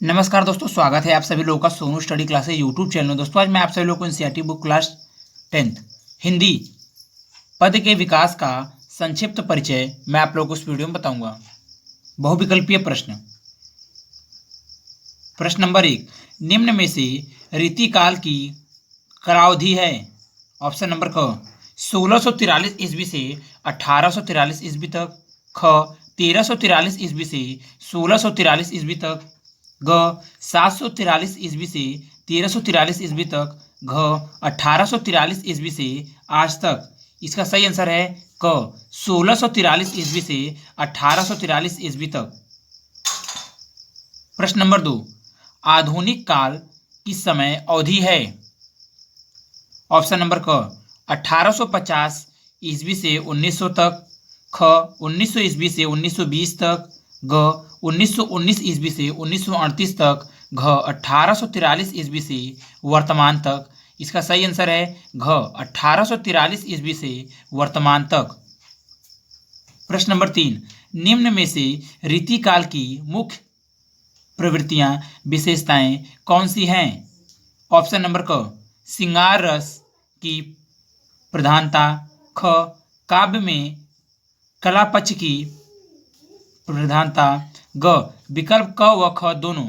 नमस्कार दोस्तों, स्वागत है आप सभी लोगों का Sonu study classes YouTube channel में। दोस्तों आज मैं आप सभी लोगों को NCERT book class 10th Hindi पद के विकास का संक्षिप्त परिचय मैं आप लोगों को इस वीडियो में बताऊंगा। बहुविकल्पीय प्रश्न। प्रश्न नंबर 1, निम्न में से रीतिकाल की कालावधि है। ऑप्शन नंबर क 1643 ईस्वी से 1843 ईस्वी तक, ख 1343 ईस्वी से 1643 ईस्वी तक, ग 743 ईस्वी से 1343 ईस्वी तक, घ 1843 ईस्वी से आज तक। इसका सही आंसर है क 1643 ईस्वी से 1843 ईस्वी तक। प्रश्न नंबर 2, आधुनिक काल की समय अवधि है। ऑप्शन नंबर क 1850 ईस्वी से 1900 तक, ख 1900 ईस्वी से 1920 तक, ग 1919 ईस्वी से 1938 तक, घ 1843 ईस्वी से वर्तमान तक। इसका सही आंसर है घ 1843 ईस्वी से वर्तमान तक। प्रश्न नंबर 3, निम्न में से रीतिकाल की मुख्य प्रवृत्तियां विशेषताएं कौन सी हैं। ऑप्शन नंबर क श्रृंगार रस की प्रधानता, ख काव्य में कला पक्ष की प्रधानता, ग विकल्प क व ख दोनों,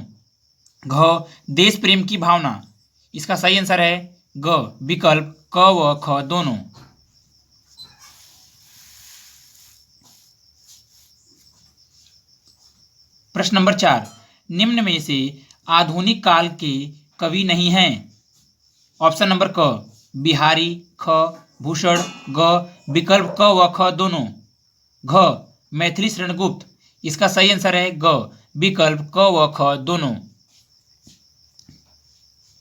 घ देश प्रेम की भावना। इसका सही आंसर है ग विकल्प क व ख दोनों। प्रश्न नंबर 4, निम्न में से आधुनिक काल के कवि नहीं हैं। ऑप्शन नंबर क बिहारी, ख भूषण, ग विकल्प क व ख दोनों, घ मैथिली शरण गुप्त। इसका सही आंसर है ग विकल्प क व ख दोनों।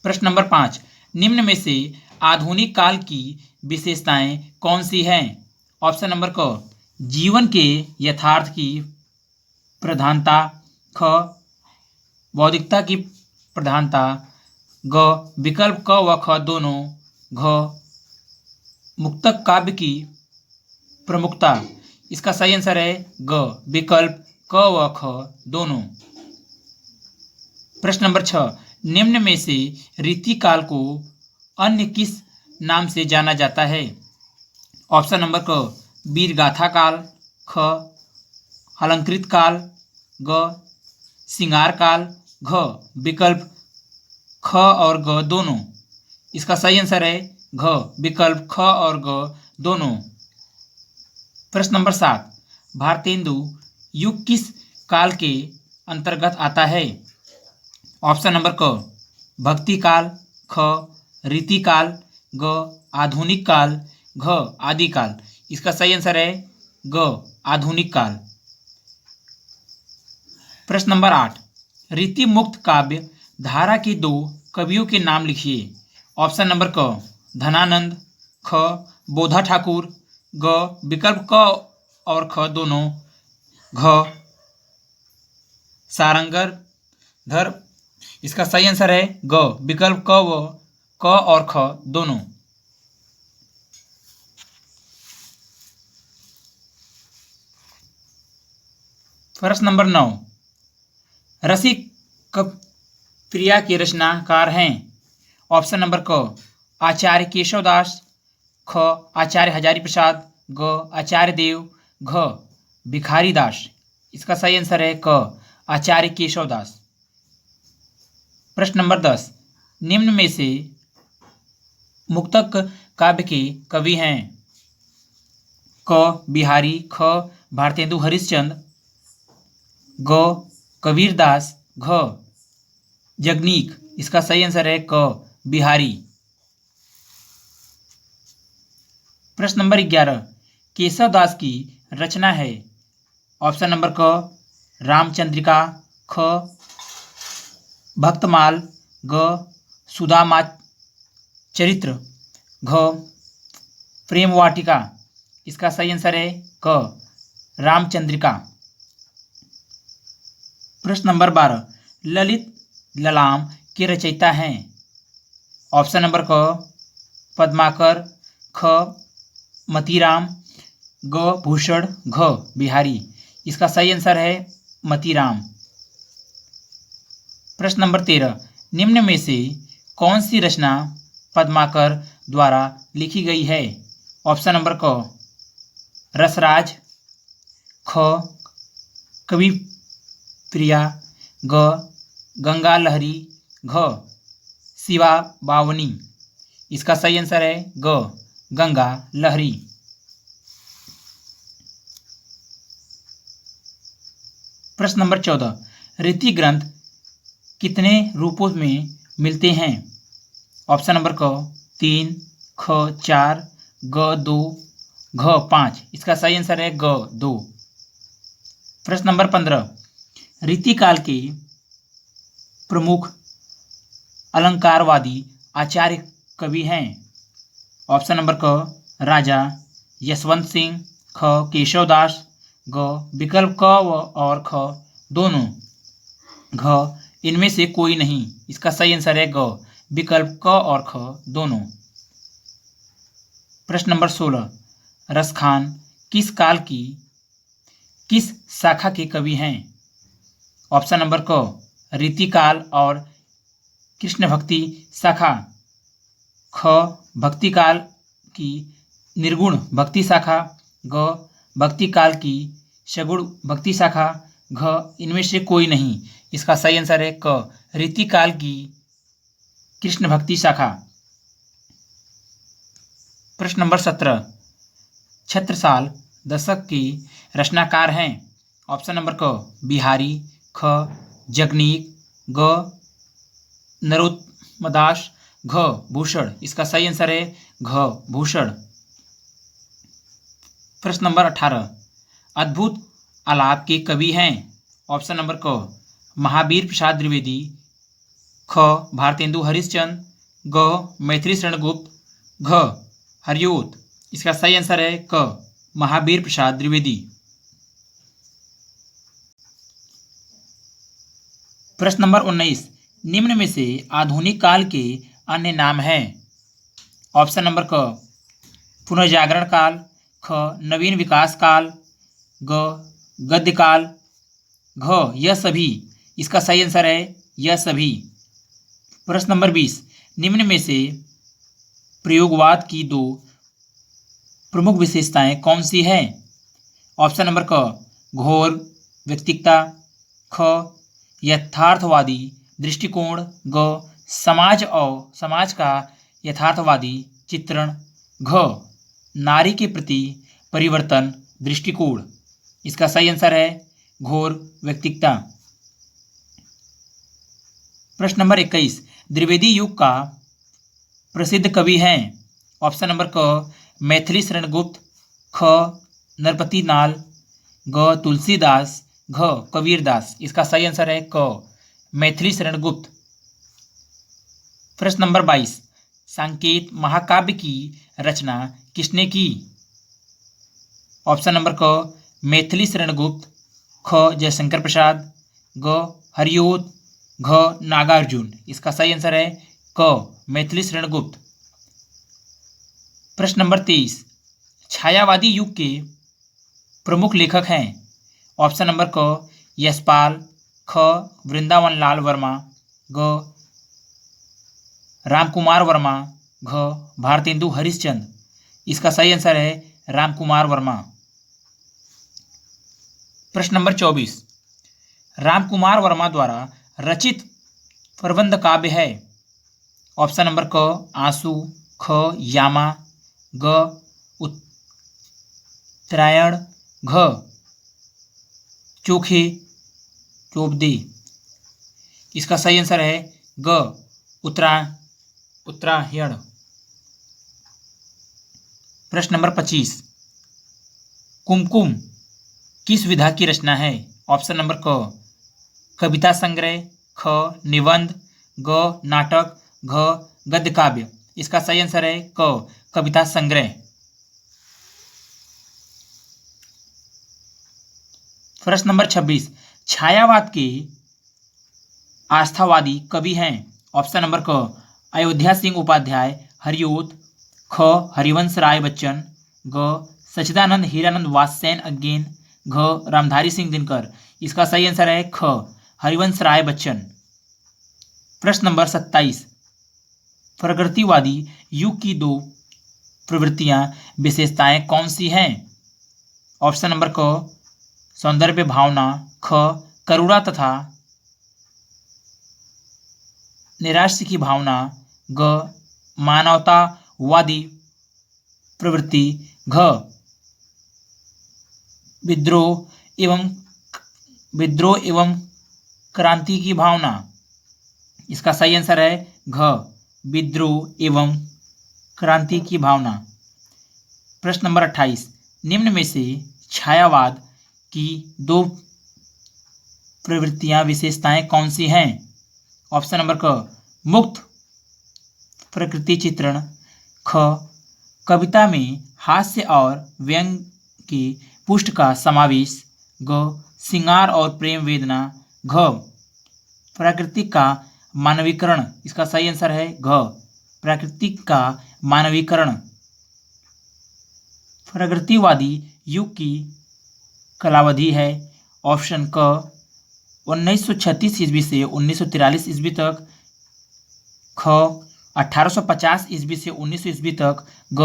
प्रश्न नंबर 5, निम्न में से आधुनिक काल की विशेषताएं कौन सी हैं। ऑप्शन नंबर क जीवन के यथार्थ की प्रधानता, ख बौद्धिकता की प्रधानता, ग विकल्प क व ख दोनों, घ मुक्तक काव्य की प्रमुखता। इसका सही आंसर है ग विकल्प क व ख दोनों। प्रश्न नंबर 6, निम्न में से रीतिकाल को अन्य किस नाम से जाना जाता है। ऑप्शन नंबर क वीर गाथा काल, ख अलंकृत काल, ग श्रृंगार काल, घ विकल्प ख और ग दोनों। इसका सही आंसर है घ विकल्प ख और ग दोनों। प्रश्न नंबर 7, भारतेंदु युग किस काल के अंतर्गत आता है। ऑप्शन नंबर क भक्ति काल, ख रीति काल, ग आधुनिक काल, घ आदि काल। इसका सही आंसर है ग आधुनिक काल। प्रश्न नंबर 8, रीति मुक्त काव्य धारा के दो कवियों के नाम लिखिए। ऑप्शन नंबर क धनानंद, ख बोधा ठाकुर, ग विकल्प क और ख दोनों, घ सारंगर धर। इसका सही आंसर है ग विकल्प क और ख दोनों। प्रश्न नंबर 9, रसिक प्रिया के रचनाकार हैं। ऑप्शन नंबर क आचार्य केशवदास, ख आचार्य हजारी प्रसाद, ग आचार्य देव, घ भिखारी दास। इसका सही आंसर है क आचार्य केशवदास। प्रश्न नंबर 10, निम्न में से मुक्तक काव्य के कवि हैं। क बिहारी, ख भारतेंदु हरिश्चंद्र, ग कबीरदास, घ जगनीक। इसका सही आंसर है क बिहारी। प्रश्न नंबर 11, केशव दास की रचना है। ऑप्शन नंबर क रामचंद्रिका, ख भक्तमाल, ग सुदामा चरित्र, घ प्रेम वाटिका। इसका सही आंसर है क रामचंद्रिका। प्रश्न नंबर 12, ललित ललाम के रचयिता हैं। ऑप्शन नंबर क पद्माकर, ख मतीराम, ग भूषण, घ बिहारी। इसका सही आंसर है मतीराम। प्रश्न नंबर 13, निम्न में से कौन सी रचना पद्माकर द्वारा लिखी गई है? ऑप्शन नंबर क रसराज, ख कवि प्रिया, ग गंगा लहरी, घ शिवा बावनी। इसका सही आंसर है ग गंगा लहरी। प्रश्न नंबर 14, रीति ग्रंथ कितने रूपों में मिलते हैं? ऑप्शन नंबर क 3, ख 4, ग 2, घ 5। इसका सही आंसर है ग 2। प्रश्न नंबर 15, रीतिकाल के प्रमुख अलंकारवादी आचार्य कवि हैं? ऑप्शन नंबर क राजा यशवंत सिंह, ख केशवदास, ग विकल्प क और ख दोनों, घ इनमें से कोई नहीं। इसका सही आंसर है ग विकल्प क और ख दोनों। प्रश्न नंबर 16, रसखान किस काल की किस शाखा के कवि हैं? ऑप्शन नंबर क रीतिकाल और कृष्ण भक्ति शाखा, ख भक्ति काल की निर्गुण भक्ति शाखा, ग भक्ति काल की सगुण भक्ति शाखा, घ इनमें से कोई नहीं। इसका सही आंसर है क रीतिकाल की कृष्ण भक्ति शाखा। प्रश्न नंबर 17, छत्रसाल दशक की रचनाकार हैं? ऑप्शन नंबर क बिहारी, ख जगनीक, ग नरोत्तमदास, घ भूषण। इसका सही आंसर है घ भूषण। प्रश्न नंबर 18, अद्भुत आलाप के कवि हैं? ऑप्शन नंबर क महावीर प्रसाद द्विवेदी, ख भारतेंदु हरिश्चंद्र, ग मैथिली शरण गुप्त, घ हरियोत। इसका सही आंसर है क महावीर प्रसाद द्विवेदी। प्रश्न नंबर 19, निम्न में से आधुनिक काल के अन्य नाम हैं? ऑप्शन नंबर क पुनर्जागरण काल, ख नवीन विकास काल, ग गद्य काल, घ यह सभी। इसका सही आंसर है यह सभी। प्रश्न नंबर 20, निम्न में से प्रयोगवाद की दो प्रमुख विशेषताएं कौन सी हैं? ऑप्शन नंबर क घोर व्यक्तिकता, ख यथार्थवादी दृष्टिकोण, ग समाज का यथार्थवादी चित्रण, घ नारी के प्रति परिवर्तन दृष्टिकोण। इसका सही आंसर है घोर व्यक्तिकता। प्रश्न नंबर 21, द्विवेदी युग का प्रसिद्ध कवि हैं? ऑप्शन नंबर क मैथिली शरण गुप्त, ख नरपति नाल, ग तुलसीदास, घ कबीरदास। इसका सही आंसर है क मैथिली शरण गुप्त। प्रश्न नंबर 22, सांकेत महाकाव्य की रचना किसने की? ऑप्शन नंबर क मैथिली शरण गुप्त, ख जयशंकर प्रसाद, ग हरियोत, घ नागार्जुन। इसका सही आंसर है क मैथिली शरण गुप्त। प्रश्न नंबर 23, छायावादी युग के प्रमुख लेखक हैं? ऑप्शन नंबर क यशपाल, ख वृंदावन लाल वर्मा, ग रामकुमार वर्मा, घ भारतेंदु हरिश्चंद्र। इसका सही आंसर है रामकुमार वर्मा। प्रश्न नंबर 24, रामकुमार वर्मा द्वारा रचित प्रबंध काव्य है? ऑप्शन नंबर क आंसू, ख यामा, ग उत्तरायण, घ चोखे चोपदे। इसका सही आंसर है ग उत्तरायण। प्रश्न नंबर 25, कुमकुम किस विधा की रचना है? ऑप्शन नंबर क कविता संग्रह, ख निबंध, ग नाटक, घ गद्य काव्य। इसका सही आंसर है क कविता संग्रह। प्रश्न नंबर 26, छायावाद के आस्थावादी कवि हैं? ऑप्शन नंबर क अयोध्या सिंह उपाध्याय, हरियोत, ख हरिवंश राय बच्चन, ग सच्चिदानंद हीरानंद वात्स्यन अज्ञेन, घ रामधारी सिंह दिनकर। इसका सही आंसर है ख हरिवंश राय बच्चन। प्रश्न नंबर 27, प्रकृतिवादी युग की दो प्रवृत्तियां विशेषताएं कौन सी हैं? ऑप्शन नंबर क सौंदर्य भावना, ख करुणा तथा निराश्य की भावना, ग मानवतावादी प्रवृत्ति, घ विद्रोह एवं क्रांति की भावना। इसका सही आंसर है घ विद्रोह एवं क्रांति की भावना। प्रश्न नंबर 28, निम्न में से छायावाद की दो प्रवृत्तियां विशेषताएं कौन सी हैं? ऑप्शन नंबर क मुक्त प्रकृति चित्रण, ख कविता में हास्य और व्यंग की पुष्ट का समावेश, ग श्रृंगार और प्रेम वेदना, घ प्राकृतिक का मानवीकरण। इसका सही आंसर है घ प्राकृतिक का मानवीकरण। प्रगतिवादी युग की कालावधि है ऑप्शन क 1936 ईस्वी से 1943 ईस्वी तक, ख 1850 ईस्वी से 1900 ईस्वी तक, ग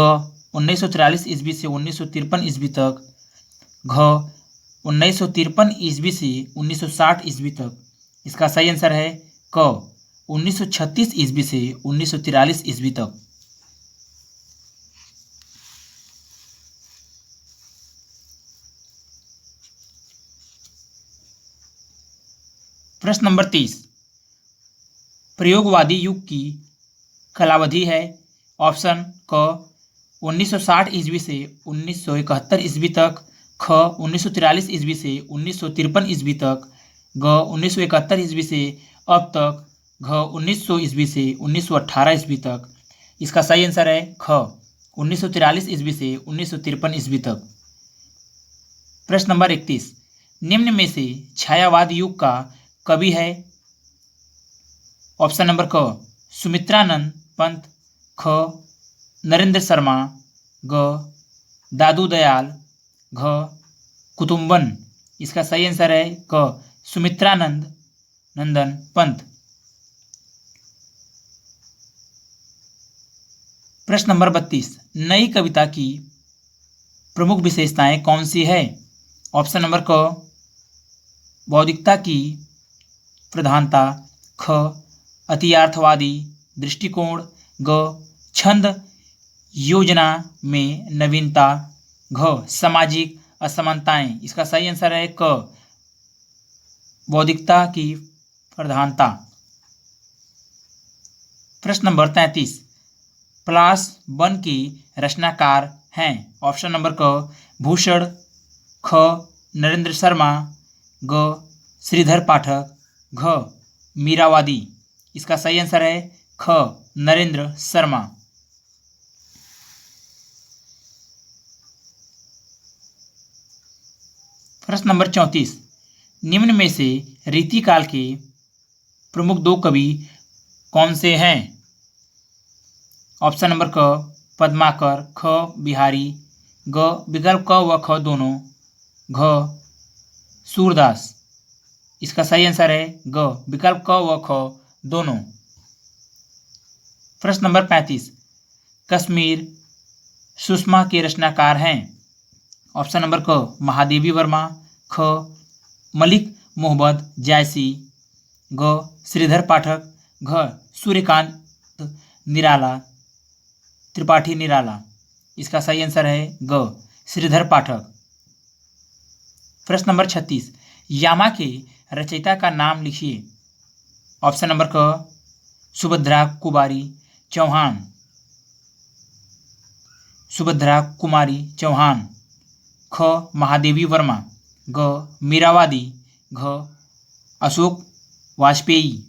1943 ईस्वी से 1953 ईस्वी तक, घ 1953 ईस्वी से 1960 ईस्वी तक। इसका सही आंसर है क 1936 ईस्वी से 1943 ईस्वी तक। प्रश्न नंबर 30, प्रयोगवादी युग की कालावधि है ऑप्शन क 1960 ईस्वी से 1971 ईस्वी तक, ख 1943 ईस्वी से 1953 ईस्वी तक, ग 1971 ईस्वी से अब तक, घ 1900 ईस्वी से 1918 ईस्वी तक। इसका सही आंसर है ख 1943 ईस्वी से 1953 ईस्वी तक। प्रश्न नंबर 31, निम्न में से छायावाद युग का कवि है? ऑप्शन नंबर क सुमित्रानंद पंत, ख नरेंद्र शर्मा, ग दादू दयाल, घ कुतुम्बन। इसका सही आंसर है क सुमित्रानंद नंदन पंत। प्रश्न नंबर 32, नई कविता की प्रमुख विशेषताएं कौन सी है? ऑप्शन नंबर क बौद्धिकता की प्रधानता, ख अतियार्थवादी दृष्टिकोण, ग छंद योजना में नवीनता, घ सामाजिक असमानताएं। इसका सही आंसर है क बौद्धिकता की प्रधानता। प्रश्न नंबर 33, पलाश वन की रचनाकार हैं? ऑप्शन नंबर क भूषण, ख नरेंद्र शर्मा, ग श्रीधर पाठक, घ मीरावादी। इसका सही आंसर है ख नरेंद्र शर्मा। प्रश्न नंबर 34, निम्न में से रीतिकाल के प्रमुख दो कवि कौन से हैं? ऑप्शन नंबर क पद्माकर, ख बिहारी, ग विकल्प क व ख दोनों, घ सूरदास। इसका सही आंसर है ग विकल्प क व ख दोनों। प्रश्न नंबर 35, कश्मीर सुषमा के रचनाकार हैं? ऑप्शन नंबर क महादेवी वर्मा, ख मलिक मोहम्मद जायसी, ग श्रीधर पाठक, घ सूर्यकांत निराला त्रिपाठी निराला। इसका सही आंसर है ग श्रीधर पाठक। प्रश्न नंबर 36, यामा के रचयिता का नाम लिखिए। ऑप्शन नंबर क सुभद्रा कुमारी चौहान, सुभद्रा कुमारी चौहान, ख महादेवी वर्मा, ग मीरावादी, घ अशोक वाजपेयी।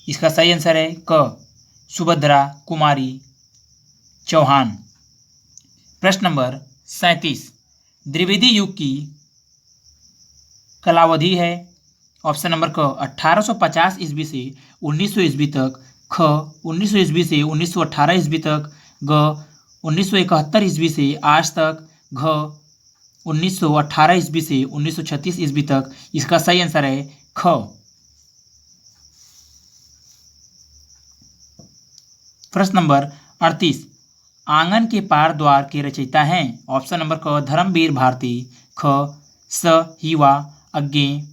इसका सही आंसर है क सुभद्रा कुमारी चौहान। प्रश्न नंबर 37, द्विवेदी युग की कालावधि है? ऑप्शन नंबर क 1850 ईस्वी से 1900 ईस्वी तक, ख 1900 ईस्वी से 1918 ईस्वी तक, ग 1971 ईस्वी से आज तक, घ 1918 ईस्वी से 1936 ईस्वी तक। इसका सही आंसर है ख। प्रश्न नंबर 38, आंगन के पार द्वार के रचयिता हैं। ऑप्शन नंबर क धर्मवीर भारती, ख स हिवा अज्ञे,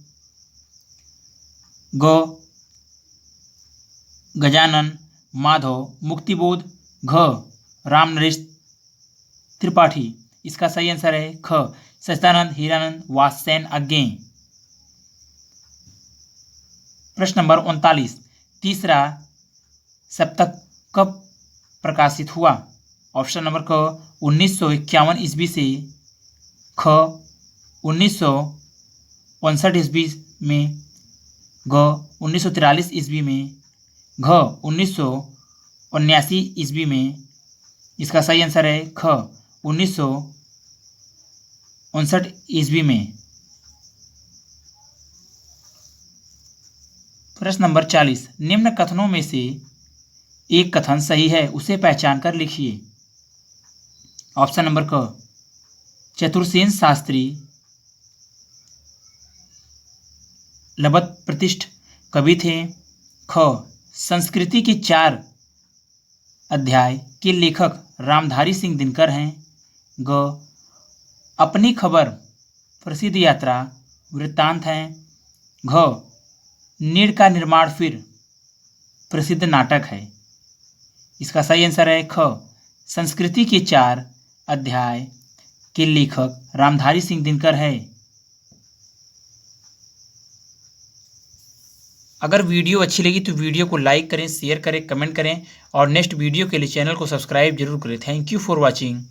ग गजानन माधव मुक्तिबोध, घ रामनरेश त्रिपाठी। इसका सही आंसर है ख सच्चिदानंद हीरानंद वात्स्ययन अज्ञे। प्रश्न नंबर 39, तीसरा सप्तक कब प्रकाशित हुआ। ऑप्शन नंबर क 1951 ईस्वी से, ख 1959 ईस्वी में, घ 1943 ईस्वी में, घ 1979 ईस्वी में। इसका सही आंसर है ख 1959 ईस्वी में। प्रश्न नंबर 40, निम्न कथनों में से एक कथन सही है, उसे पहचान कर लिखिए। ऑप्शन नंबर क चतुर्सेन शास्त्री लबत प्रतिष्ठ कवि थे, ख संस्कृति के 4 अध्याय के लेखक रामधारी सिंह दिनकर हैं, ग अपनी खबर प्रसिद्ध यात्रा वृत्तांत हैं, घ नीड़ का निर्माण फिर प्रसिद्ध नाटक है। इसका सही आंसर है ख संस्कृति के 4 अध्याय के लेखक रामधारी सिंह दिनकर है। अगर वीडियो अच्छी लगी तो वीडियो को लाइक करें, शेयर करें, कमेंट करें और नेक्स्ट वीडियो के लिए चैनल को सब्सक्राइब जरूर करें। Thank you for watching.